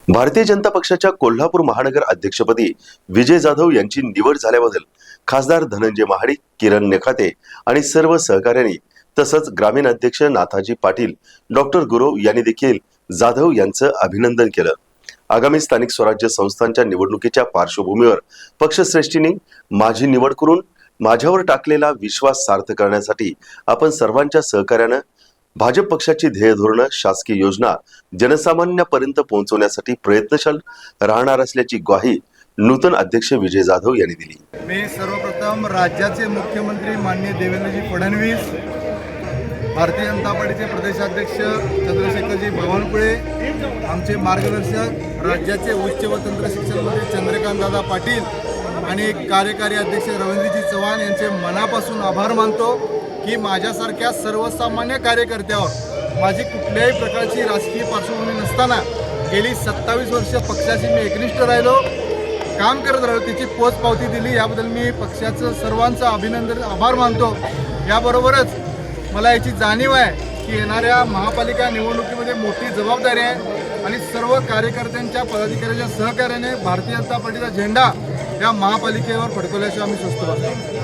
भारतीय जनता पक्षाच्या कोल्हापूर महानगर अध्यक्षपदी विजय जाधव यांची निवड झाल्याबद्दल खासदार धनंजय महाडिक, किरण नेखाते आणि सर्व सहकाऱ्यांनी तसंच ग्रामीण अध्यक्ष नाथाजी पाटील, डॉक्टर गुरव यांनी देखील जाधव यांचं अभिनंदन केलं। आगामी स्थानिक स्वराज्य संस्थांच्या निवडणुकीच्या पार्श्वभूमीवर पक्षश्रेष्ठींनी माझी निवड करून माझ्यावर टाकलेला विश्वास सार्थ करण्यासाठी आपण सर्वांच्या सहकार्यानं भाजप पक्षाची ध्येय धोरणं, शासकीय योजना जनसामान्यापर्यंत पोहोचवण्यासाठी प्रयत्नशील राहणार असल्याची ग्वाही नूतन अध्यक्ष विजय जाधव यांनी दिली। मी सर्वप्रथम राज्याचे मुख्यमंत्री माननीय देवेंद्रजी फडणवीस, भारतीय जनता पार्टीचे प्रदेशाध्यक्ष चंद्रशेखरजी बावनकुळे, आमचे मार्गदर्शक राज्याचे उच्च व तंत्र शिक्षण मंत्री चंद्रकांतदादा पाटील आणि कार्यकारी अध्यक्ष रवींद्रजी चव्हाण यांचे मनापासून आभार मानतो की माझ्यासारख्या सर्वसामान्य कार्यकर्त्यावर माझी कुठल्याही प्रकारची राजकीय पार्श्वभूमी नसताना गेली 27 वर्ष पक्षाशी मी एकनिष्ठ राहिलो, काम करत राहिलो, तिची पोचपावती दिली। याबद्दल मी पक्षाचं सर्वांचं अभिनंदन, आभार मानतो। याबरोबरच मला याची जाणीव आहे की येणाऱ्या महापालिका निवडणुकीमध्ये मोठी जबाबदारी आहे आणि सर्व कार्यकर्त्यांच्या, पदाधिकाऱ्यांच्या सहकार्याने भारतीय जनता पार्टीचा झेंडा या महापालिकेवर फडकवल्याशिवाय आम्ही सुस्त बसतो।